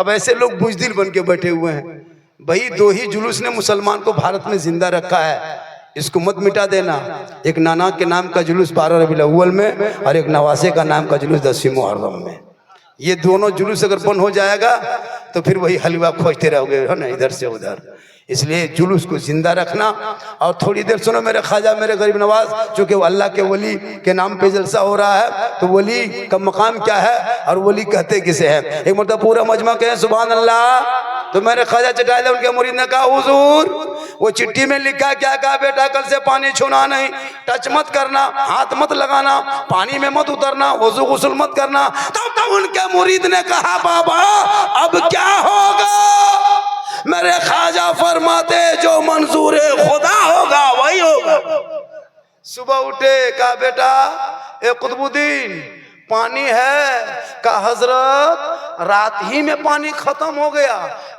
अब ऐसे लोग बुजदिल बन के बैठे हुए हैं। भाई दो ही जुलूस ने मुसलमान को भारत में जिंदा रखा है, इसको मत मिटा देना। एक नाना के नाम का जुलूस 12 रबीउल अव्वल में और एक नवासे का नाम का जुलूस 10वीं मुहर्रम में। ये दोनों जुलूस अगर बंद हो जाएगा तो फिर वही हलवा खोजते रहोगे है ना, इधर से उधर। इसलिए जुलूस को जिंदा रखना। और थोड़ी देर सुनो मेरे ख्वाजा मेरे गरीब नवाज, चूँकि वो अल्लाह के वली के नाम पे जलसा हो रहा है, तो वली का मकाम क्या है और वली कहते किसे है। एक मतलब पूरा मजमा कहे सुभान अल्लाह। तो मेरे ख्वाजा चटाइले उनके मुरीद ने कहा हुजूर वो चिट्ठी में लिखा क्या कहा बेटा, कल से पानी छूना नहीं, टच मत करना, हाथ मत लगाना, पानी में मत उतरना, वजू गुस्ल मत करना। तब उनके मुरीद ने कहा बाबा अब क्या होगा। मेरे ख्वाजा फरमाते जो मंजूर खुदा होगा वही होगा। सुबह उठे कहा बेटा ए कुतुबुद्दीन पानी है, का हजरत रात ही में पानी खत्म हो गया।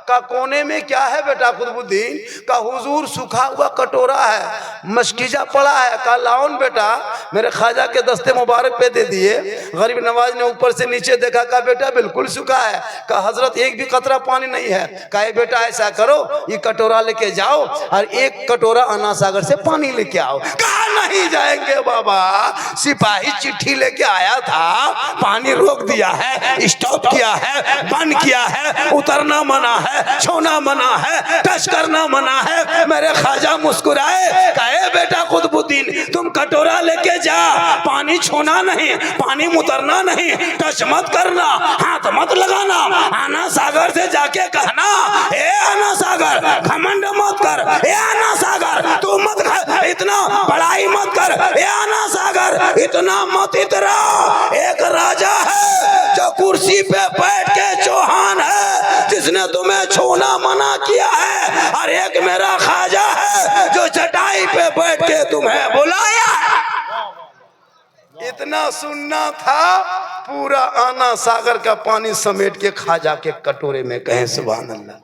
का कोने में क्या है बेटा कुतुबुद्दीन। का हुजूर सूखा हुआ कटोरा है, मस्कीजा पड़ा है। का लाओन बेटा मेरे ख्वाजा के दस्ते मुबारक पे दे दिए। गरीब नवाज ने ऊपर से नीचे देखा, का बेटा बिल्कुल सूखा है। का हजरत एक भी कतरा पानी नहीं है। का बेटा ऐसा करो ये कटोरा लेके जाओ और एक कटोरा अन्ना सागर से पानी लेके आओ। कहा नहीं जाएंगे बाबा, सिपाही चिट्ठी लेके आया था, पानी रोक दिया है, स्टॉप किया है, बंद किया है, उतरना मना है, छूना मना है, टच करना मना है। मेरे ख्वाजा मुस्कुराए, कहे बेटा कुतुबुद्दीन तुम कटोरा लेके जा, पानी छूना नहीं, पानी उतरना नहीं, टच मत करना, हाथ मत लगाना। अन्ना सागर से जाके कहना ए अन्ना सागर घमंड मत कर, ए अन्ना सागर तू मत इतना बड़ाई मत कर, ए अन्ना सागर इतना मत इतरा। एक राजा है जो कुर्सी पे बैठ के चौहान है जिसने तुम्हें छूना मना किया है, और एक मेरा ख्वाजा है जो चटाई पे बैठ के तुम्हें बुलाया। इतना सुनना था, पूरा अन्ना सागर का पानी समेट के ख्वाजा के कटोरे में कहें सुभान अल्लाह।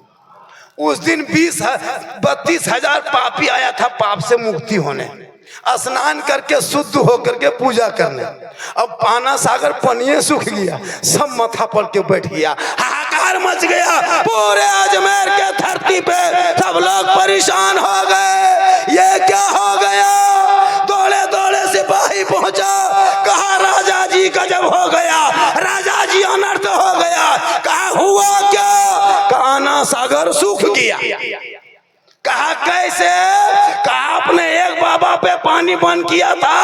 उस दिन 32,000 पापी आया था पाप से मुक्ति होने, स्नान करके शुद्ध होकर के पूजा करने। अब अन्ना सागर पनिये सूख गया, सब माथा पर के बैठ गया, हाहाकार मच गया पूरे अजमेर के धरती पे। सब लोग परेशान हो गए, ये क्या हो गया। दौड़े दौड़े सिपाही पहुंचा, कहा राजा जी गजब हो गया, राजा जी अनर्थ हो गया। कहा हुआ क्या। कहा अन्ना सागर सूख गया। कहा कैसे। कहा आपने एक बाबा पे पानी बंद किया था,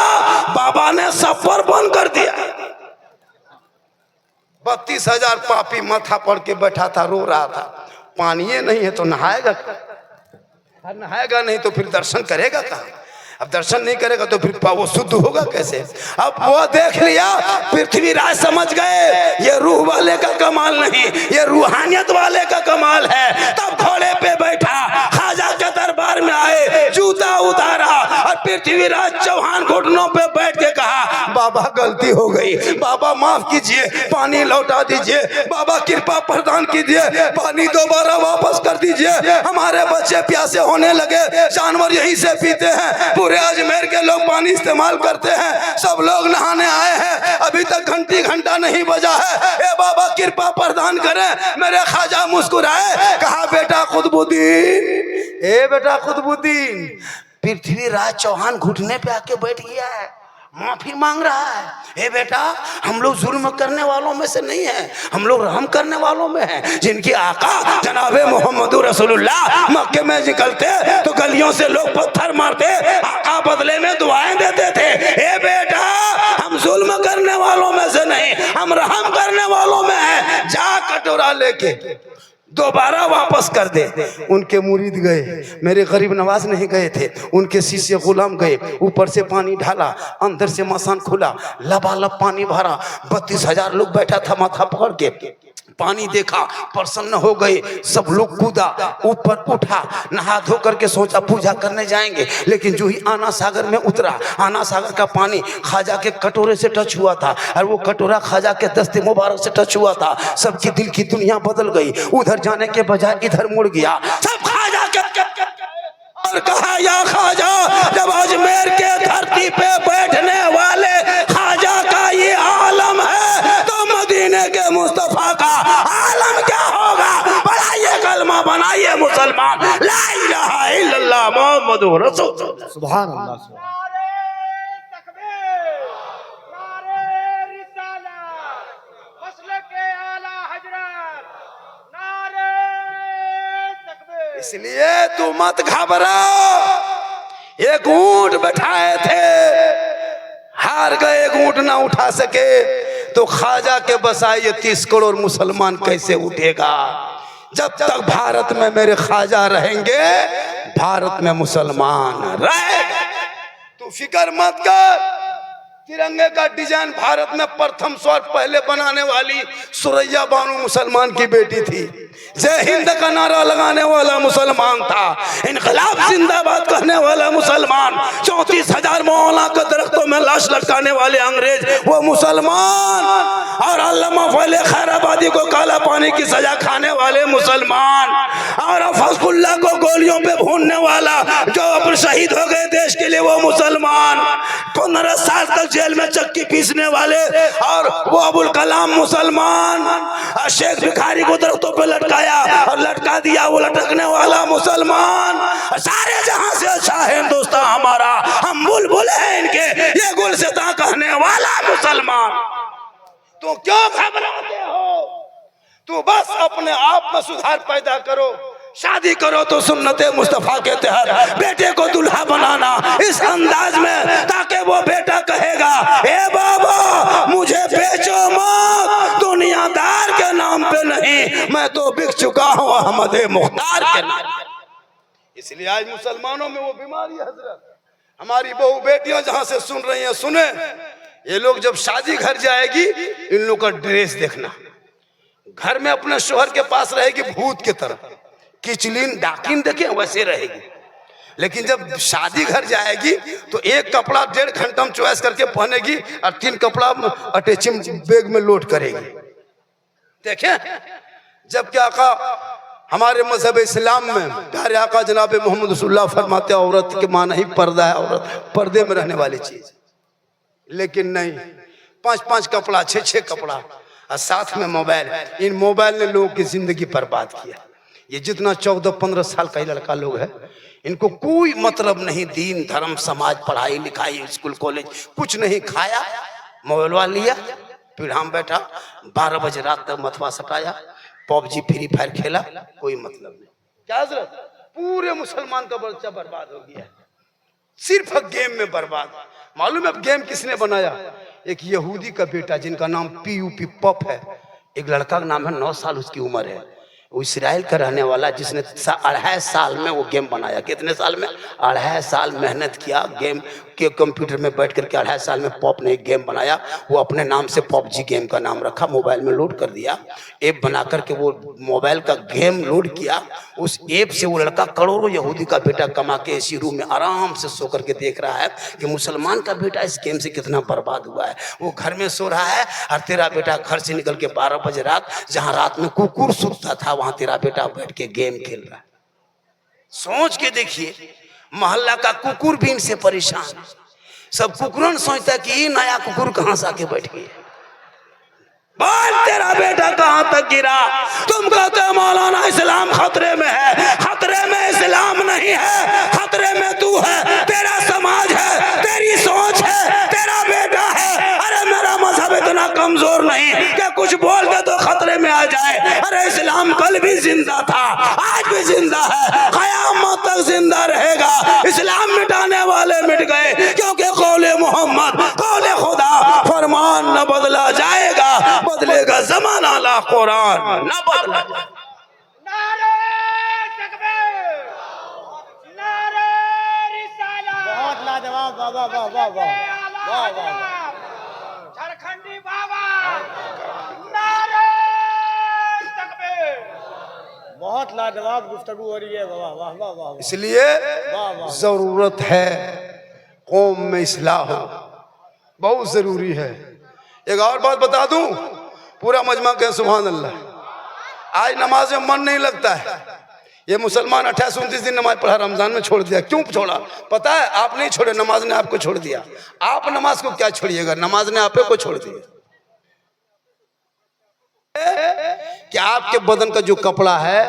बाबा ने सब पर बंद कर दिया। 32,000 पापी माथा पड़ के बैठा था, रो रहा था। पानी नहीं है तो नहाएगा, नहाएगा नहीं तो फिर दर्शन करेगा कहाँ। अब दर्शन नहीं करेगा तो फिर वो शुद्ध होगा कैसे। अब वो देख लिया, पृथ्वीराज समझ गए ये रूह वाले का कमाल नहीं, ये रूहानियत वाले का कमाल है। तब घोड़े पे बैठा, ख्वाजा के दरबार में आए, जूता उतारा और पृथ्वीराज चौहान घुटनों पे बैठ के कहा बाबा गलती हो गई, बाबा माफ कीजिए, पानी लौटा दीजिए, बाबा कृपा प्रदान कीजिए, पानी दोबारा वापस कर दीजिए, हमारे बच्चे प्यासे होने लगे, जानवर यहीं से पीते हैं, पूरे अजमेर के लोग पानी इस्तेमाल करते हैं, सब लोग नहाने आए हैं, अभी तक घंटी घंटा नहीं बजा है, ए बाबा कृपा प्रदान करें। मेरे ख्वाजा मुस्कुराए, कहा बेटा कुतुबुद्दीन, ए बेटा कुतुबुद्दीन, पृथ्वीराज चौहान घुटने पे आके बैठ गया है, माफी मांग रहा है। ए बेटा हम लोग जुल्म करने वालों में से नहीं है, हम लोग रहम करने वालों में हैं, जिनकी आका जनाबे मोहम्मद रसूलुल्लाह मक्के में निकलते तो गलियों से लोग पत्थर मारते, आका बदले में दुआएं देते थे। ए बेटा हम जुल्म करने वालों में से नहीं, हम रहम करने वालों में हैं, जा कटोरा लेके दोबारा वापस कर दे। उनके मुरीद गए, मेरे गरीब नवाज नहीं गए थे, उनके शिष्य गुलाम गए, ऊपर से पानी ढाला, अंदर से मसान खुला, लबालब पानी भरा, 32,000 लोग बैठा था माथा पकड़ के। पानी देखा, प्रसन्न हो गए, सब लोग कूदा, ऊपर उठा, नहा धो करके सोचा पूजा करने जाएंगे। लेकिन जो ही अन्ना सागर में उतरा, अन्ना सागर का पानी ख्वाजा के कटोरे से टच हुआ था और वो कटोरा ख्वाजा के दस्ते मुबारक से टच हुआ था। सबकी दिल की दुनिया बदल गई, उधर जाने के बजाय इधर मुड़ गया। सब ख्वाजा के और कहा या ख्वाजा, जब अजमेर के धरती पे बैठने वाले ख्वाजा का ये आलम है तो मदीने के मुस्तफा का आलम क्या होगा। बनाइए मुसलमान। ला इलाहा इल्लल्लाह मुहम्मदुर रसूलुल्लाह। सुभान अल्लाह। इसलिए तू मत घबरा। एक ऊंट बैठाए थे, हार गए, एक ऊंट ना उठा सके, तो ख्वाजा के बसाए 30 करोड़ मुसलमान कैसे उठेगा? जब तक भारत में मेरे ख्वाजा रहेंगे, भारत में मुसलमान रहेगा। तू फिक्र मत कर। तिरंगे का डिजाइन भारत में प्रथम स्वर पहले बनाने वाली सुरैया बानो मुसलमान की बेटी थी। जय हिंद का नारा लगाने वाला मुसलमान था। इनकलाब जिंदाबाद कहने वाला मुसलमान। 34,000 मौलाना के दरख्तों में लाश लटकाने वाले अंग्रेज वो मुसलमान। और अल्लामा फैले खैराबादी को काला पानी की सजा खाने वाले मुसलमान। और फजलुल्लाह को गोलियों पे भूनने वाला जो अपने शहीद हो गए देश के लिए वो मुसलमान। 15 साल तक जेल में चक्की पीसने वाले और वो अबुल कलाम मुसलमान। शेख भिखारी को दरख्तों पे लटकाया और लटका दिया वो लटकने वाला मुसलमान। सारे जहां से अच्छा है हिंदुस्तान हमारा, हम बुलबुल हैं इनके, ये गुलसिता कहने वाला मुसलमान। तो क्यों घबराते हो? तू बस अपने आप में सुधार पैदा करो। शादी करो तो सुन्नते मुस्तफा के तहत बेटे को दुल्हा बनाना इस अंदाज में, ताकि वो बेटा कहेगा ए बाबा मुझे बेचो मत, दुनियादार के नाम पे नहीं, मैं तो बिक चुका हूँ अहमद मुख्तार के नाम। इसलिए आज मुसलमानों में वो बीमारी है हजरत। हमारी बहू बेटियां जहां से सुन रही हैं सुने, ये लोग जब शादी घर जाएगी इन लोग का ड्रेस देखना। घर में अपने शोहर के पास रहेगी भूत की तरह, किचलिन डाकिन देखे वैसे रहेगी। लेकिन जब शादी घर जाएगी तो एक कपड़ा 1.5 घंटा में चॉइस करके पहनेगी और 3 कपड़ा अटैचिंग बैग में लोड करेगी। देखें, जबकि आका हमारे मजहब इस्लाम में प्यारे आका जनाब मोहम्मद रसूलुल्लाह फरमाते हैं औरत के माना ही पर्दा है, औरत पर्दे में रहने वाली चीज। लेकिन नहीं, 5-5 कपड़ा, 6-6 कपड़ा और साथ में मोबाइल। इन मोबाइल ने लोगों की जिंदगी बर्बाद किया। ये जितना 14-15 साल का लड़का लोग है, इनको कोई मतलब नहीं दीन धर्म समाज पढ़ाई लिखाई स्कूल कॉलेज कुछ नहीं। खाया, मोबाइल लिया, पीढ़ाम बैठा, 12 बजे रात तक मथवा सटाया, पबजी फ्री फायर खेला, कोई मतलब नहीं। क्या हजरत? पूरे मुसलमान का बच्चा बर्बाद हो गया, सिर्फ गेम में बर्बाद। मालूम है अब गेम किसने बनाया? एक यहूदी का बेटा जिनका नाम PUP पप है। एक लड़का का नाम है, 9 साल उसकी उम्र है, वो इसराइल का रहने वाला, जिसने 2.5 साल में वो गेम बनाया। कितने साल में? 2.5 साल मेहनत किया गेम के, कंप्यूटर में बैठ करके 2.5 साल में पॉप ने एक गेम बनाया। वो अपने नाम से PUBG गेम का नाम रखा, मोबाइल में लोड कर दिया, ऐप बना करके वो मोबाइल का गेम लोड किया। उस ऐप से वो लड़का करोड़ों यहूदी का बेटा कमा के इसी रूम में आराम से सो करके देख रहा है कि मुसलमान का बेटा इस गेम से कितना बर्बाद हुआ है। वो घर में सो रहा है और तेरा बेटा घर से निकल के 12 बजे रात, जहां रात में कुकुर सूतता था, वहां तेरा बेटा बैठ के गेम खेल रहा है। सोच के देखिए, मोहल्ला का कुकुर भी इनसे परेशान। सब कुकुरन सोचता है कि ये नया कुकुर कहां से आके बैठ गया। बोल तेरा बेटा कहां तक गिरा? तुम कहते हो मौलाना इस्लाम खतरे में है। खतरे में इस्लाम नहीं है, खतरे में तू है, तेरा समाज है, तेरी सोच है, तेरा बेटा है। अरे मेरा मजहब इतना कमजोर नहीं कि कुछ बोल दे तो खतरे में आ जाए। अरे इस्लाम कल भी जिंदा था, आज भी जिंदा है, क़यामत तक जिंदा रहेगा। इस्लाम मिटाने वाले मिट गए, क्योंकि कौले मोहम्मद, कौले खुदा, फरमान न बदला जाएगा, बदलेगा जमाना ला कुरान न बदला। नारे तकबीर, नारे रिसालत। बहुत लाजवाब, वाह वाह वाह वाह वाह वाह वाह। झारखंडी बाबा, नारे तकबीर। बहुत लाजवाब गुफ्तगू हो रही है, वाह वाह वाह वाह। इसलिए वाह वाह। जरूरत है कौम में इस्लाह हो, बहुत जरूरी है। एक और बात बता दूं, पूरा मजमा कहे सुभान अल्लाह। आज नमाज में मन नहीं लगता है। ये मुसलमान 28-29 दिन नमाज पढ़ा, रमजान में छोड़ दिया। क्यों छोड़ा? पता है? आप नहीं छोड़े, नमाज ने आपको छोड़ दिया। आप नमाज को क्या छोड़िएगा, नमाज ने आपे को छोड़ दिया। कि आपके बदन का जो कपड़ा है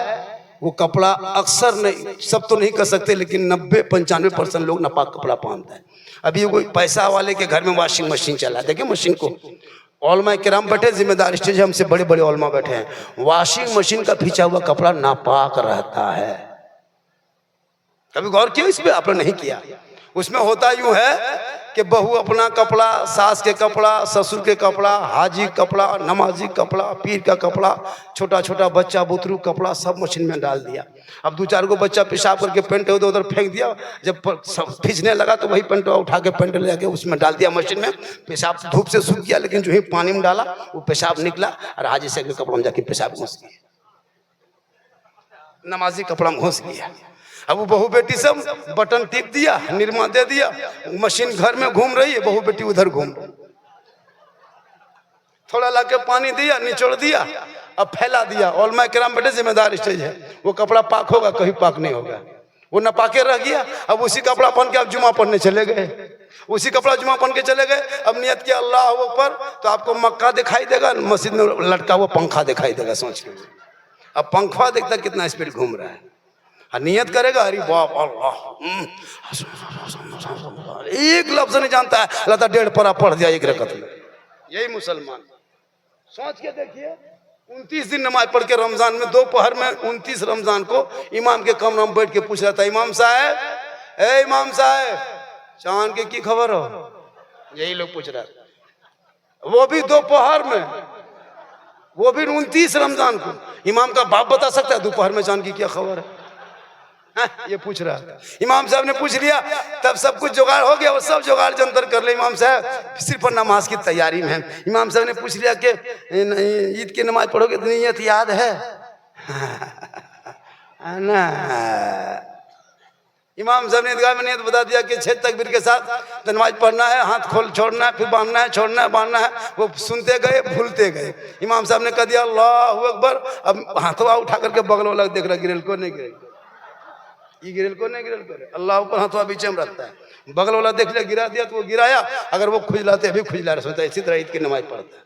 वो कपड़ा अक्सर नहीं, सब तो नहीं कर सकते, लेकिन 90-95% लोग नापाक कपड़ा पहनता है। अभी कोई पैसा वाले के घर में वॉशिंग मशीन चला, देखिए मशीन को, ओलमा किराम बैठे, जिम्मेदार स्टेज हमसे बड़े बड़े ओलमा बैठे हैं, वॉशिंग मशीन का खींचा हुआ कपड़ा नापाक रहता है। कभी गौर किया इस पे? आपने नहीं किया। उसमें होता यूं है कि बहू अपना कपड़ा, सास के कपड़ा, ससुर के कपड़ा, हाजी कपड़ा, नमाजी कपड़ा, पीर का कपड़ा, छोटा छोटा बच्चा बुतरू कपड़ा सब मशीन में डाल दिया। अब 2-4 को बच्चा पेशाब करके पेंट उधर उधर फेंक दिया, जब सब खींचने लगा तो वही पेंट उठा के पेंट ले के उसमें डाल दिया मशीन में। पेशाब धूप से सूख गया, लेकिन जो ही पानी में डाला वो पेशाब निकला और हाजी से कपड़ा में जाके पेशाब घुस गया, नमाजी कपड़ा में घुस गया। अब वो बहू बेटी सब बटन टिप दिया, निरमा दे दिया, मशीन घर में घूम रही है, बहू बेटी उधर घूम रही, थोड़ा ला के पानी दिया, निचोड़ दिया, अब फैला दिया। ओलमा किराम बेटे जिम्मेदार स्टेज है, वो कपड़ा पाक होगा कहीं पाक नहीं होगा, वो नापाके रह गया। अब उसी कपड़ा पहन के आप जुमा पढ़ने चले गए, उसी कपड़ा जुमा पहन के चले गए। अब नियत किया अल्लाह ऊपर, तो आपको मक्का दिखाई देगा, मस्जिद में लटका हुआ पंखा दिखाई देगा, सोच के। अब पंखा देखता कितना स्पीड घूम रहा है, नियत करेगा अरे बाप अल्लाह, एक लफ्ज नहीं जानता है, लगता 1.5 पारा पढ़ दिया एक रकत में। यही मुसलमान, सोच के देखिए, 29 दिन नमाज पढ़ के रमजान में दोपहर में 29 रमजान को इमाम के कमरे में बैठ के पूछ रहा था, इमाम साहब, ए इमाम साहब, चांद के की खबर हो? यही लोग पूछ रहा था, वो भी दोपहर में, वो भी 29 रमजान को। इमाम का बाप बता सकता है दोपहर में चांद की क्या खबर है? ये पूछ रहा था। इमाम साहब ने पूछ लिया, तब सब कुछ जुगाड़ हो गया, वो सब जुगाड़ जंतर कर ले इमाम साहब, सिर्फ नमाज की तैयारी में है। इमाम साहब ने पूछ लिया कि ईद की नमाज पढ़ोगे तो नियत याद है ना? इमाम साहब ने ईदगाह में नियत बता दिया कि 6 तकबीर के साथ नमाज पढ़ना है, हाथ खोल छोड़ना है, फिर बांधना है, छोड़ना है, बांधना है। वो सुनते गए, भूलते गए। इमाम साहब ने कह दिया अल्लाहू अकबर। अब हाथवा उठा करके बगल वाला देख रहा, गिरल को नहीं गिरल, ये गिरल को नहीं गिरल करे, अल्लाह ऊपर हाथवा बीच में रखता है। बगल वाला देख लिया, गिरा दिया तो वो गिराया, अगर वो खुजलाते अभी खुजला रहा, सोचता इसी तरह ईद की नमाज पढ़ता है।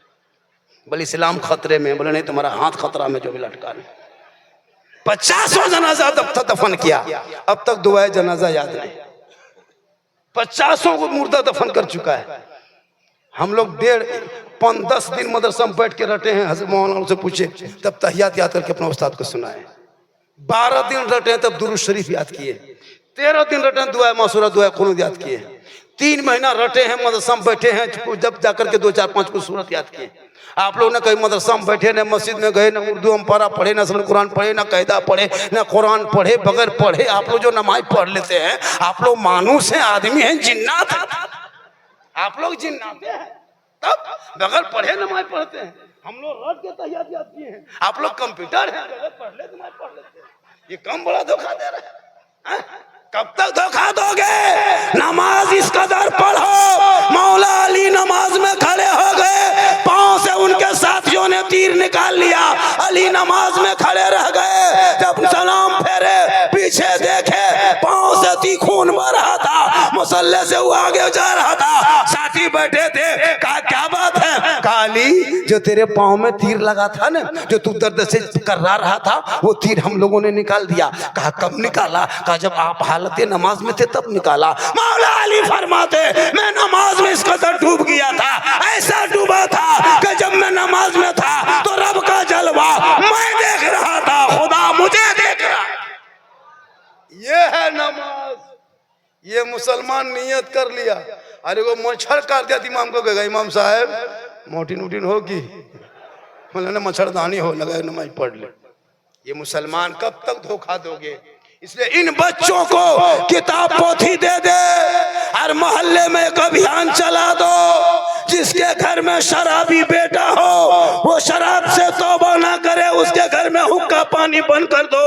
बोले इस्लाम खतरे में, बोले नहीं तुम्हारा हाथ खतरा में जो भी लटका रहे। 50 जनाजा तब तक दफन किया, अब तक दुआए जनाजा याद नहीं। 50 को मुर्दा दफन कर चुका है। हम लोग 10 दिन मदरसा में बैठ के रटे हैं, हज़रत मौलाना से पूछे, तब तहियात याद करके अपने उस्ताद को सुनाए। 12 दिन रटे तब दुरूद शरीफ याद किए, 13 दिन रटे दुआ मासूरा दुआ कुनूत याद किए, 3 महीना रटे हैं मदरसा में बैठे हैं, जब जाकर के 2-4-5 को सूरत याद किए। आप लोग ना कहीं मदरसा में बैठे, न मस्जिद में गए, न उर्दू में पढ़ा पढ़े, न असल कुरान पढ़े, न कायदा पढ़े, न कुरान पढ़े, बगैर पढ़े आप लोग जो नमाज पढ़ लेते हैं, आप लोग मानुस हैं, आदमी हैं, जिन्नात हैं। आप लोग जिन्नाते हैं, तब बगैर पढ़े नमाज पढ़ते हैं। हम लोग रट के तहियात याद किए हैं, आप लोग कंप्यूटर हैं, बगैर पढ़ ले नमाज पढ़ लेते हैं। ये कम बड़ा धोखा दे रहे हैं। कब तक धोखा दोगे? नमाज इस कदर पढ़ो, मौला अली नमाज में खड़े हो गए, पांव से उनके साथियों ने तीर निकाल लिया, अली नमाज में खड़े रह गए, जब सलाम फेरे पीछे देखे, पांव से ती खून बह रहा था, मुसल्ले से वो आगे जा रहा था, साथी बैठे थे, कहा क्या बात है? कहा अली जो तेरे पांव में तीर लगा था ना, जो तू दर्द से कर्रा रहा था, वो तीर हम लोगों ने निकाल दिया। कहा कब निकाला? कहा जब आप हालते नमाज में थे तब निकाला। मौला अली फरमाते मैं नमाज में इस कदर डूब गया था, ऐसा डूबा था कि जब मैं नमाज में था तो रब का जलवा मैं देख रहा था, खुदा मुझे देख रहा। ये है नमाज। ये मुसलमान नियत कर लिया, अरे वो मच्छर काट दिया, इमाम को कहेगा इमाम साहब मोटिन उटिन होगी, बोले ना मच्छरदानी हो लगा, नमाज पढ़ ले। ये मुसलमान कब तक धोखा दोगे? इसलिए इन बच्चों को किताब पोथी दे दे, हर मोहल्ले में एक अभियान चला दो, जिसके घर में शराबी बेटा हो वो शराब से तौबा ना करे, उसके घर में हुक्का पानी बंद कर दो।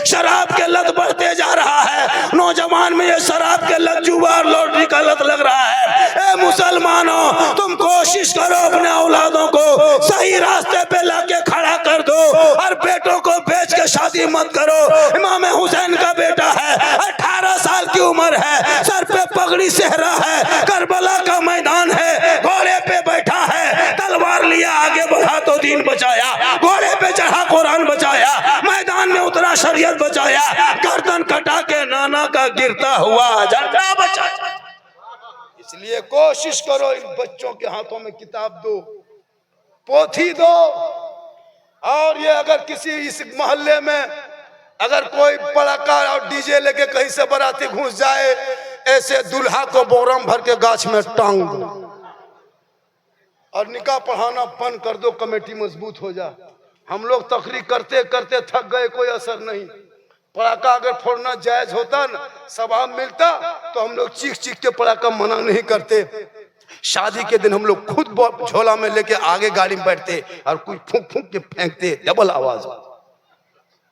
शराब के लत बढ़ते जा रहा है, नौजवान में ये शराब के लत, जुआ और लॉटरी का लत लग रहा है। ए मुसलमानों, तुम कोशिश करो अपने औलादों को सही रास्ते पे लाके खड़ा कर दो, और बेटों को बेच के शादी मत करो। इमाम हुसैन का बेटा है, 18 साल की उम्र है, सर पे पगड़ी सेहरा है, करबला का मैदान है, घोड़े पे बैठा है, तलवार लिया आगे बढ़ा तो दीन बचाया, घोड़े पे चढ़ा कुरान बचाया, मैदान में उतरा नाना शरीयत बचाया, गर्दन कटा के नाना का गिरता हुआ झंडा बचाया। इसलिए कोशिश करो इन बच्चों के हाथों में किताब दो, पोथी दो। और ये अगर किसी इस मोहल्ले में अगर कोई पड़ाका और डीजे लेके कहीं से बाराती घुस जाए, ऐसे दूल्हा को बोरम भर के गाछ में टांग दो और निकाह पढ़ाना बंद कर दो, कमेटी मजबूत हो जा। हम लोग तकरीर करते करते थक गए, कोई असर नहीं। पड़ाका अगर फोड़ना जायज होता ना, सवाब मिलता, तो हम लोग चीख चीख के पड़ाका मना नहीं करते। शादी के दिन हम लोग खुद झोला में लेके आगे गाड़ी में बैठते और कुछ फूंक फूंक के फेंकते, डबल आवाज।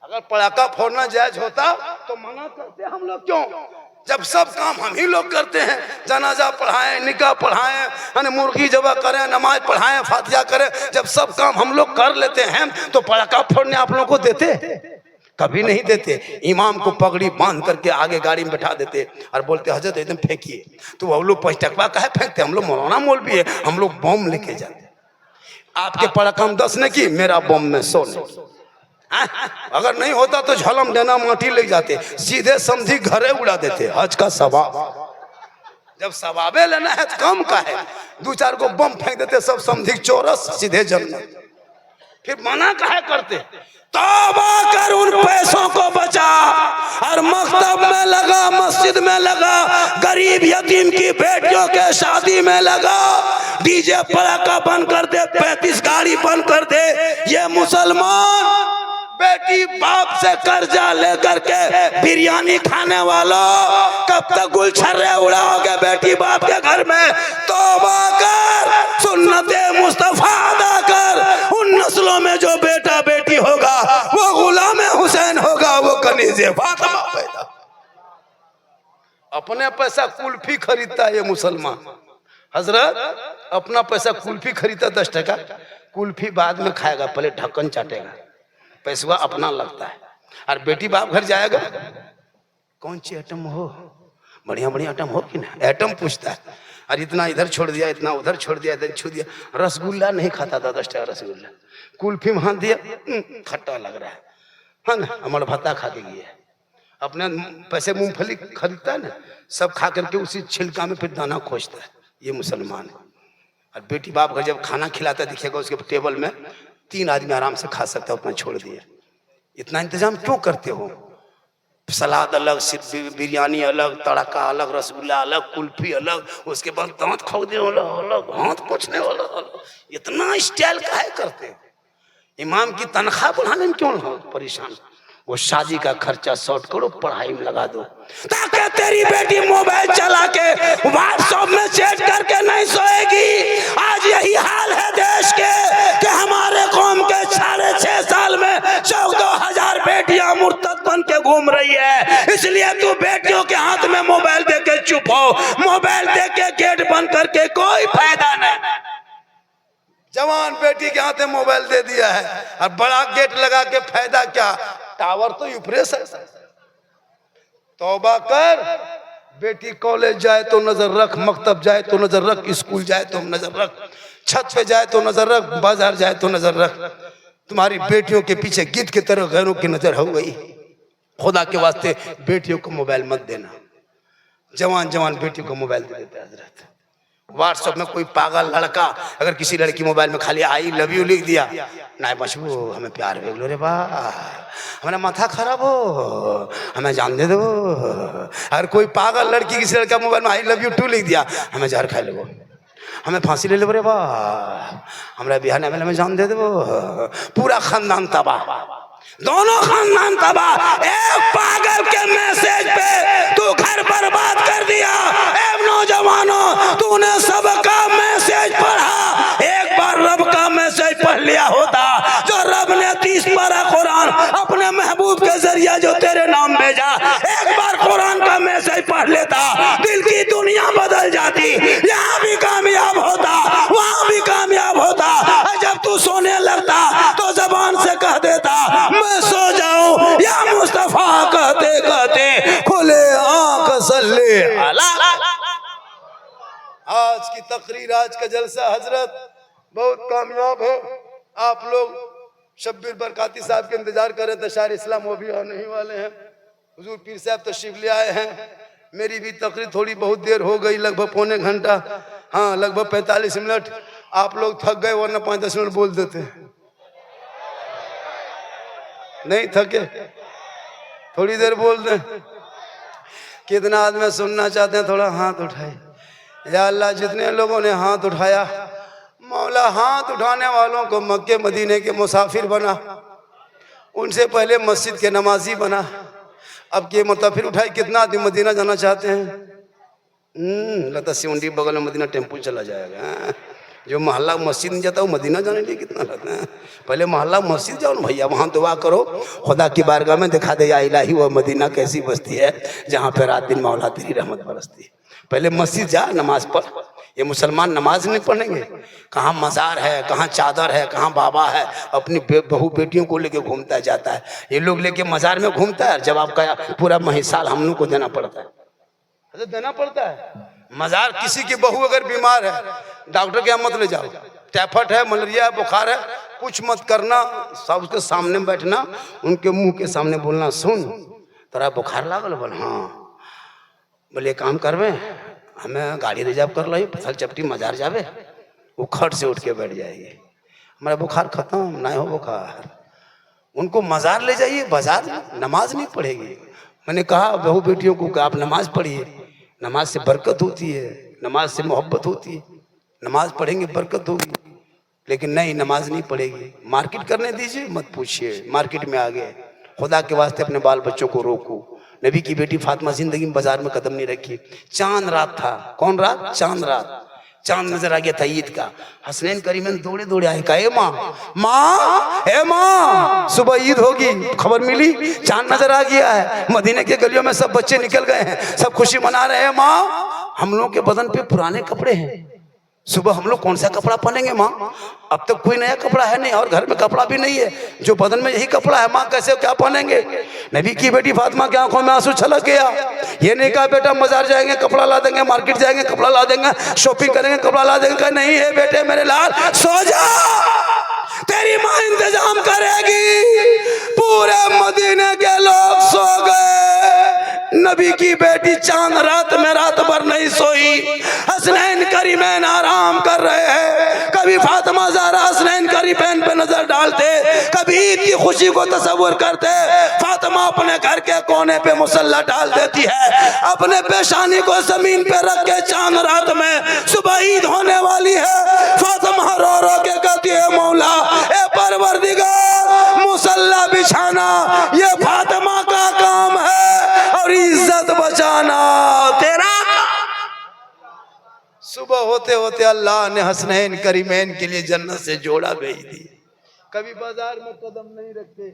अगर पड़ाका फोड़ना जायज होता तो मना करते हम लोग क्यों? जब सब काम हम ही लोग करते हैं, जनाजा पढ़ाएं, निकाह पढ़ाएं, मुर्गी जबा करें, नमाज पढ़ाएं, फातिहा करें, जब सब काम हम लोग कर लेते हैं तो पड़ाका फोड़ने आप लोगों को देते? कभी नहीं देते। इमाम को पगड़ी बांध करके आगे गाड़ी में बैठा देते और बोलते हजरत एकदम फेंकिए। तो हम लोग 5 टकवा काहे फेंकते? हम लोग मौलाना मौलवी है, हम लोग बम लेके जाते। आपके पड़ाका में 10 ने की, मेरा बम में 100 ने। अगर नहीं होता तो झलम देना माटी ले जाते, सीधे समझी घरे उड़ा देते। हज का सवाब, जब सवाबे लेना है तो कम का है, 2-4 को बम फेंक देते, सब समझी चोरस, सीधे जन्नत। फिर मना काहे करते? तौबा कर, उन पैसों को बचा और मकतब में लगा, मस्जिद में लगा, गरीब यतीम की बेटियों के शादी में लगा। डीजे पड़ाका बंद कर दे, 35 गाड़ी बंद कर दे। ये मुसलमान बेटी बाप से कर्जा लेकर के बिरयानी खाने वालों, कब तक गुलछर्रे उड़ाओगे बेटी बाप के घर में? तौबा कर, सुन्नते मुस्तफा अदा कर। उन नस्लों में जो बेटा बेटी होगा वो गुलाम हुसैन होगा, वो कनीज़े फातिमा पैदा। अपने पैसा कुल्फी खरीदता है ये मुसलमान। हजरत अपना पैसा कुल्फी खरीदता 10 टका, कुल्फी बाद में खाएगा, पहले ढक्कन चाटेगा, पैसा अपना लगता है। और बेटी बाप घर जाएगा, कौन सी आइटम हो, बढ़िया बढ़िया आइटम हो कि ना, आइटम पूछता है। और इतना इधर छोड़ दिया, इतना उधर छोड़ दिया, इधर छू दिया। रसगुल्ला नहीं खाता था 10 टका रसगुल्ला, कुल्फी में हाथ दिया, खट्टा लग रहा है ना, अमर भत्ता खा के गया। अपने पैसे मूंगफली खरीदता है ना, सब खा करके उसी छिलका में फिर दाना खोजता है। ये मुसलमान है। और बेटी बाप घर जब खाना खिलाता दिखेगा उसके टेबल में, 3 आदमी आराम से खा सकता है, उतना छोड़ दिए। इतना इंतजाम क्यों करते हो? सलाद अलग, सिर्फ बिरयानी अलग, तड़का अलग, रसगुल्ला अलग, कुल्फी अलग, उसके बाद दांत खोदने वाला अलग, हाथ पोंछने वाला अलग। इतना स्टाइल काहे करते हो? इमाम की तनख्वाह बढ़ाने में क्यों हो परेशान? वो शादी का खर्चा शॉर्ट करो, पढ़ाई में लगा दो, ताकि तेरी बेटी मोबाइल चला के व्हाट्सएप में चैट करके नहीं सोएगी। आज यही हाल है देश के कि हमारे कौम के 6.5 साल में 14,000 बेटियां मुर्तद बन के घूम रही है। इसलिए तू बेटियों के हाथ में मोबाइल दे के चुप हो। मोबाइल दे के गेट बंद करके कोई फायदा नहीं। जवान बेटी के हाथ में मोबाइल दे दिया है और बड़ा गेट लगा के फायदा क्या? टावर तो यूप्रेस है। तौबा कर, बेटी कॉलेज जाए तो नजर रख, मकतब जाए तो नजर रख, स्कूल जाए तो नजर रख, छत पे जाए तो नजर रख, बाजार जाए तो नजर रख। तुम्हारी बेटियों के पीछे गिद्ध की तरह गैरों की नजर हो गई। खुदा के वास्ते बेटियों को मोबाइल मत देना। जवान जवान बेटियों को मोबाइल दे देते हैं हजरत। व्हाट्सएप में कोई पागल लड़का अगर किसी लड़की मोबाइल में खाली आई लव यू लिख दिया, ना बचबू हमें प्यार भेज लो रे बा, हमारा माथा खराब हो, हमें जान दे दो। अगर कोई पागल लड़की किसी लड़का मोबाइल में आई लव यू 2 लिख दिया, हमें जहर खा लो, हमें फांसी ले लो रे बा, हमारा बिहार में हमें जान दे दो। पूरा खानदान तबाह, दोनों खानदान तबाह। एक पागल के मैसेज पे तू घर बर्बाद कर दिया। नौजवानों, तूने सबका मैसेज पढ़ा, एक बार रब का मैसेज पढ़ लिया होता, जो रब ने 30 पारा कुरान अपने महबूब के जरिए जो तेरे नाम भेजा, एक बार कुरान का मैसेज पढ़ लेता, दिल की दुनिया बदल जाती। यहाँ भी कामयाब होता, वहाँ भी कामयाब होता। जब तू सोने लगता तो जबान से कह देता मैं सो जाऊं, या मुस्तफा कहते कहते खुले आंख सल्ले अला। आज की तकरीर, आज का जलसा हजरत बहुत कामयाब है। आप लोग शब्बीर बरकाती साहब के इंतजार कर रहे थे, शायर इस्लाम वो भी आने ही वाले हैं। हुजूर पीर साहब तशरीफ ले आए हैं। मेरी भी तकरीर थोड़ी बहुत देर हो गई, लगभग पौने घंटा, हाँ लगभग 45 मिनट। आप लोग थक गए वरना 5-10 मिनट बोल देते। नहीं थके, थोड़ी देर बोल दें। कितना आदमी सुनना चाहते हैं? थोड़ा हाथ उठाए। या अल्लाह, जितने लोगों ने हाथ उठाया मौला, हाथ उठाने वालों को मक्के मदीने के मुसाफिर बना, उनसे पहले मस्जिद के नमाजी बना। अब के मुसाफिर उठाए, कितना आदमी मदीना जाना चाहते हैं? लगता सिवंडी बगल में मदीना टेम्पो चला जाएगा। जो मोहल्ला मस्जिद नहीं जाता वो मदीना जाने लिए कितना रहता है। पहले मोहल्ला मस्जिद जाओ ना भैया, वहाँ दुआ करो, खुदा की बारगाह में दिखा दे या इलाही वो मदीना कैसी बस्ती है जहाँ पे रात दिन मौला तेरी रहमत बरसती है। पहले मस्जिद जा, नमाज पढ़। ये मुसलमान नमाज नहीं पढ़ेंगे, कहाँ मज़ार है, कहाँ चादर है, कहाँ बाबा है, अपनी बहू बेटियों को लेके घूमता जाता है। ये लोग लेके मज़ार में घूमता है, जब आपका पूरा महिसाल हम लोग को देना पड़ता है। अच्छा देना पड़ता है। मज़ार, किसी की बहू अगर बीमार है डॉक्टर के यहाँ मत ले जाओ, टाइफाइड है, मलेरिया है, बुखार है, कुछ मत करना, सब उसके सामने बैठना, उनके मुंह के सामने बोलना, सुन तोरा बुखार लागल? बोल हाँ। बोले काम करवे, हमें गाड़ी रिजर्व कर लो, फसल चपटी मज़ार जावे। वो खट से उठ के बैठ जाएगी, हमारा बुखार खत्म ना हो बुखार। उनको मज़ार ले जाइए, बाजार नमाज नहीं पढ़ेगी। मैंने कहा बहू बेटियों को कि आप नमाज पढ़िए, नमाज से बरकत होती है, नमाज से मोहब्बत होती है, नमाज पढ़ेंगे बरकत होगी। लेकिन नहीं, नमाज नहीं पढ़ेगी। मार्केट करने दीजिए, मत पूछिए, मार्केट में आ गए। खुदा के वास्ते अपने बाल बच्चों को रोको। नबी की बेटी फातिमा जिंदगी में बाजार में कदम नहीं रखी। चांद रात था, कौन रात? चांद रात। चांद नजर आ गया था ईद का। हसनैन करीमैन दौड़े दौड़े आए, कहा माँ हे माँ, सुबह ईद होगी, खबर मिली चांद नजर आ गया है। मदीने के गलियों में सब बच्चे निकल गए हैं, सब खुशी मना रहे हैं। माँ हम लोगों के बदन पे पुराने कपड़े हैं, सुबह हम लोग कौन सा कपड़ा पहनेंगे माँ? अब तक कोई नया कपड़ा है नहीं और घर में कपड़ा भी नहीं है, जो बदन में यही कपड़ा है माँ, कैसे क्या पहनेंगे? नबी की बेटी फातिमा की आंखों में आंसू छलक गया। ये नहीं कहा बेटा बाजार जाएंगे कपड़ा ला देंगे, मार्केट जाएंगे कपड़ा ला देंगे, शॉपिंग करेंगे कपड़ा ला देंगे। कहा नहीं है बेटे मेरे लाल, सो जा, तेरी माँ इंतजाम करेगी। पूरे मदीने के लोग सो गए। नबी की बेटी चांद रात में रात भर नहीं सोई। हसनैन करीमैन आराम कर रहे हैं। कभी फातिमा ज़हरा हसनैन करीमैन पे नजर डालते, कभी ईद की खुशी को तसव्वुर करते। फातिमा अपने घर के कोने पे मुसल्ला डाल देती है, अपने पेशानी को जमीन पे रख के चांद रात में सुबह ईद होने वाली है। फातिमा रो रो के कहती है मौला ए परवरदिगार, मुसल्ला बिछाना ये फातिमा का काम है और इज्जत बचाना तेरा। सुबह होते होते अल्लाह ने हसनैन करीमैन के लिए जन्नत से जोड़ा भेज दी। कभी बाजार में कदम नहीं रखते।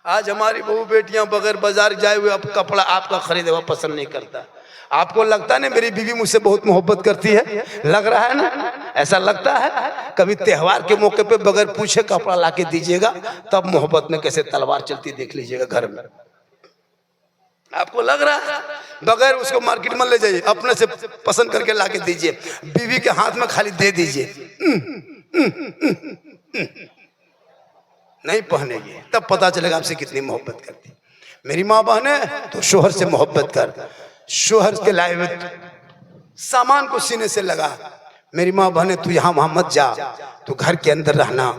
आज हमारी बहू बेटियां बगैर बाजार जाए हुए अब कपड़ा आपका खरीदे हुआ पसंद नहीं करता। आपको लगता है ना मेरी बीवी मुझसे बहुत मोहब्बत करती है, लग रहा है ना, ऐसा लगता है। कभी त्योहार के मौके पे बगैर पूछे कपड़ा ला के दीजिएगा, तब मोहब्बत में कैसे तलवार चलती देख लीजिएगा घर में। आपको लग रहा है बगैर उसको मार्केट में ले जाइए, अपने से पसंद करके ला के दीजिए, बीवी के हाथ में खाली दे दीजिए, नहीं पहनेगी, तब पता चलेगा आपसे कितनी मोहब्बत करती। मेरी माँ बहने तो शोहर से मोहब्बत कर, शोहर के लाए हुए सामान को सीने से लगा। मेरी माँ बहने तू यहाँ वहाँ मत जा, तू घर के अंदर रहना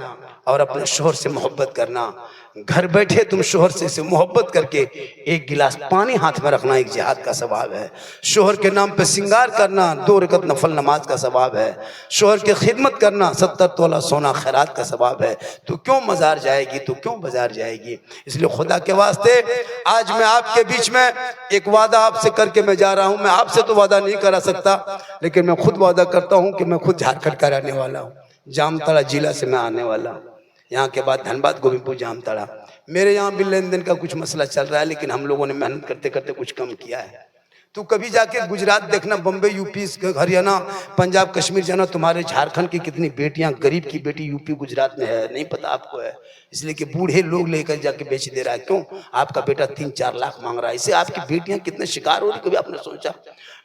और अपने शोहर से मोहब्बत करना। घर बैठे तुम शोहर से मोहब्बत करके एक गिलास पानी हाथ में रखना एक जिहाद का सवाब है। शोहर के नाम पे सिंगार करना 2 रकत नफल नमाज का सवाब है। शोहर की खिदमत करना 70 तोला सोना खैरात का सवाब है। तू क्यों मज़ार जाएगी, तू क्यों बाजार जाएगी? इसलिए खुदा के वास्ते आज मैं आपके बीच में एक वादा आपसे करके मैं जा रहा हूँ। मैं आपसे तो वादा नहीं करा सकता, लेकिन मैं खुद वादा करता हूँ कि मैं खुद झारखंड का रहने वाला हूँ। जामताड़ा जिला से मैं आने वाला हूँ। यहाँ के बाद धनबाद, गोविंदपुर, जामताड़ा। मेरे यहाँ भी लेन देन का कुछ मसला चल रहा है, लेकिन हम लोगों ने मेहनत करते करते कुछ कम किया है। तू कभी जाके गुजरात देखना, बम्बई, यूपी, हरियाणा, पंजाब, कश्मीर जाना, तुम्हारे झारखंड की कितनी बेटियां, गरीब की बेटी यूपी गुजरात में है, नहीं पता आपको है। इसलिए कि बूढ़े लोग लेकर जाके बेच दे रहा है। क्यों? आपका बेटा 3-4 लाख मांग रहा है। इससे आपकी बेटियां कितने शिकार हो रही, कभी आपने सोचा?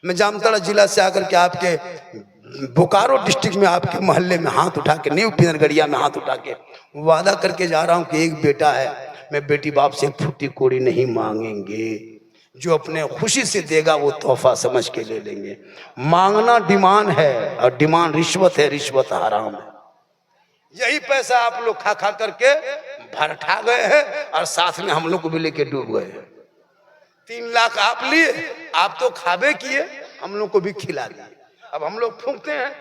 मैं जामताड़ा जिला से आकर के आपके बोकारो डिस्ट्रिक्ट में आपके मोहल्ले में हाथ उठा के, न्यू पिनरगढ़िया में हाथ उठा के वादा करके जा रहा हूं कि एक बेटा है, मैं बेटी बाप से एक फुट्टी कोड़ी नहीं मांगेंगे। जो अपने खुशी से देगा वो तोहफा समझ के ले लेंगे। मांगना डिमांड है और डिमांड रिश्वत है, रिश्वत हराम है। यही पैसा आप लोग खा खा करके भरठा गए हैं और साथ में हम लोग को भी लेके डूब गए हैं। 3 लाख आप लिए, आप तो खाबे किए, हम लोग को भी खिला दिए। अब हम लोग फूंकते हैं।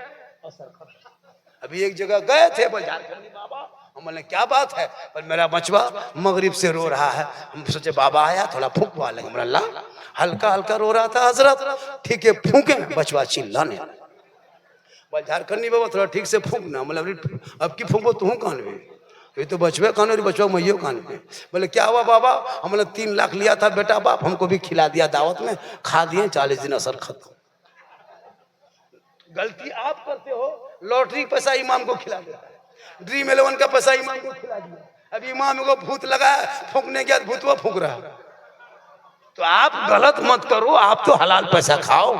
अभी एक जगह गए थे बाजार करने, बाबा हम बोले क्या बात है, पर मेरा बचवा मगरिब से रो रहा है। हम सोचे बाबा आया थोड़ा फूंकवा लेंगे। अल्लाह हल्का हल्का रो रहा था हजरत, ठीक है फूंके। बचवा चिल्लाने, झारखंडी बाबा थोड़ा ठीक से फूंकना। मतलब अब की फूंको तू कान में, ये तो बचवे कान और बचवा मैयो कान में। बोले क्या हुआ बाबा, हमने 3 लाख लिया था बेटा बाप, हमको भी खिला दिया दावत में, खा दिए, 40 दिन असर खत्म। गलती आप करते हो, लॉटरी पैसा इमाम को खिला देता है, ड्रीम 11 का पैसा इमाम को खिला दिया। अब इमाम को भूत लगा है, फूंकने के बाद भूत वो फूंक रहा है। तो आप गलत मत करो, आप तो हलाल पैसा खाओ।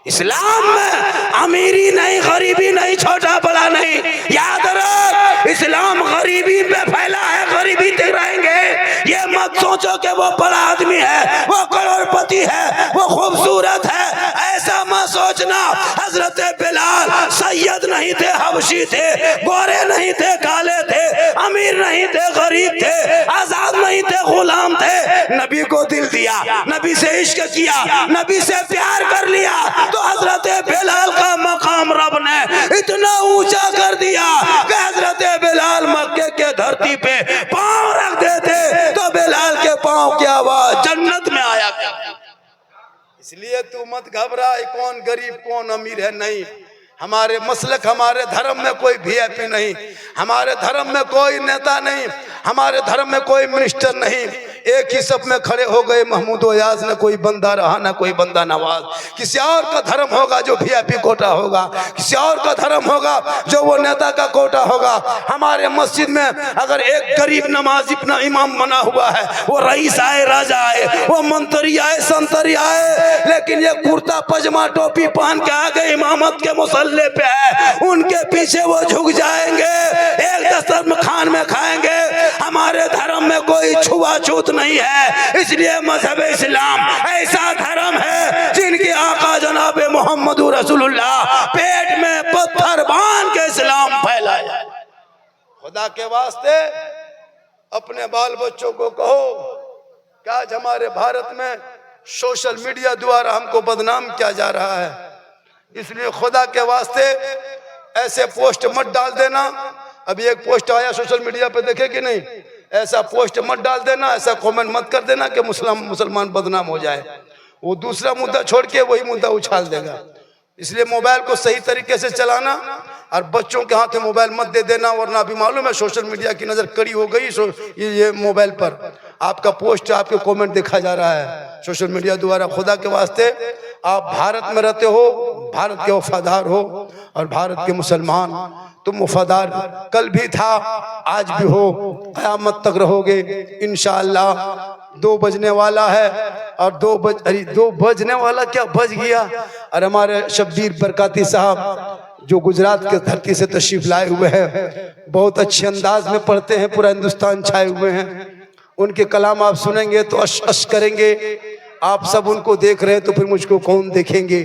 इस्लाम में अमीरी नहीं, गरीबी नहीं, छोटा बड़ा नहीं, याद रख इस्लाम गरीबी पे फैला है, गरीबी तक रहेंगे। ये मत सोचो कि वो बड़ा आदमी है, वो करोड़पति है, वो खूबसूरत है, ऐसा मत सोचना। हजरत बिलाल सैयद नहीं थे, हबशी थे, गोरे नहीं थे, काले थे, अमीर नहीं थे, गरीब थे, आजाद नहीं थे, गुलाम थे। नबी को दिल दिया, नबी से इश्क किया, नबी से प्यार कर लिया, तो हजरत बिलाल का मकाम रब ने इतना ऊंचा कर दिया कि हजरत बिलाल मक्के के धरती पे पांव रख देते तो बिलाल के पांव की आवाज जन्नत में आया करती। इसलिए तू मत घबरा, कौन गरीब कौन अमीर है, नहीं। हमारे मसलक, हमारे धर्म में कोई वीआईपी नहीं, हमारे धर्म में कोई नेता नहीं, हमारे धर्म में कोई मिनिस्टर नहीं। एक ही सब में खड़े हो गए महमूद अयाज, न कोई बंदा रहा न कोई बंदा नवाज। किसी और का धर्म होगा जो वीआईपी कोटा होगा, किसी और का धर्म होगा जो वो नेता का कोटा होगा। हमारे मस्जिद में अगर एक गरीब नमाजी अपना इमाम बना हुआ है, वो रईस आए, राजा आए, वो मंत्री आए, संतरी आए, लेकिन ये कुर्ता पजामा टोपी पहन के आगे इमामत के मुसल्ले पे है, उनके पीछे वो झुक जाएंगे, एक दस्तरखान खान में खाएंगे। हमारे धर्म में कोई छुआछूत नहीं है। इसलिए मजहब इस्लाम ऐसा धर्म है जिनके आका जनाब मोहम्मद रसूलुल्लाह पेट में पत्थर बांध के इस्लाम फैलाया। खुदा के वास्ते अपने बाल बच्चों को कहो कि आज हमारे भारत में सोशल मीडिया द्वारा हमको बदनाम किया जा रहा है, इसलिए खुदा के वास्ते ऐसे पोस्ट मत डाल देना। अभी एक पोस्ट आया सोशल मीडिया पे, देखे कि नहीं, ऐसा पोस्ट मत डाल देना, ऐसा कमेंट मत कर देना कि मुसलमान बदनाम हो जाए। वो दूसरा मुद्दा छोड़ के वही मुद्दा उछाल देगा। इसलिए मोबाइल को सही तरीके से चलाना और बच्चों के हाथ में मोबाइल मत दे देना, वरना अभी मालूम है सोशल मीडिया की नज़र कड़ी हो गई ये मोबाइल पर। आपका पोस्ट, आपके कमेंट देखा जा रहा है सोशल मीडिया द्वारा। खुदा के वास्ते आप भारत में रहते हो, भारत के वफादार हो और भारत के मुसलमान, तुम वफादार कल भी था, आज भी हो, क़यामत तक रहोगे इंशाअल्लाह। 2 बजने वाला है और 2 बजने वाला क्या बज गया। और हमारे शब्बीर बरकाती साहब जो गुजरात के धरती से तशरीफ लाए हुए हैं, बहुत अच्छे अंदाज में पढ़ते हैं, पूरा हिंदुस्तान छाए हुए हैं। उनके कलाम आप सुनेंगे तो अश करेंगे। आप सब उनको देख रहे हैं तो फिर मुझको कौन देखेंगे,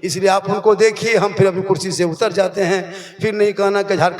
इसलिए आप उनको देखिए। हम फिर अभी कुर्सी से उतर जाते हैं, फिर नहीं कहना कि झारखंड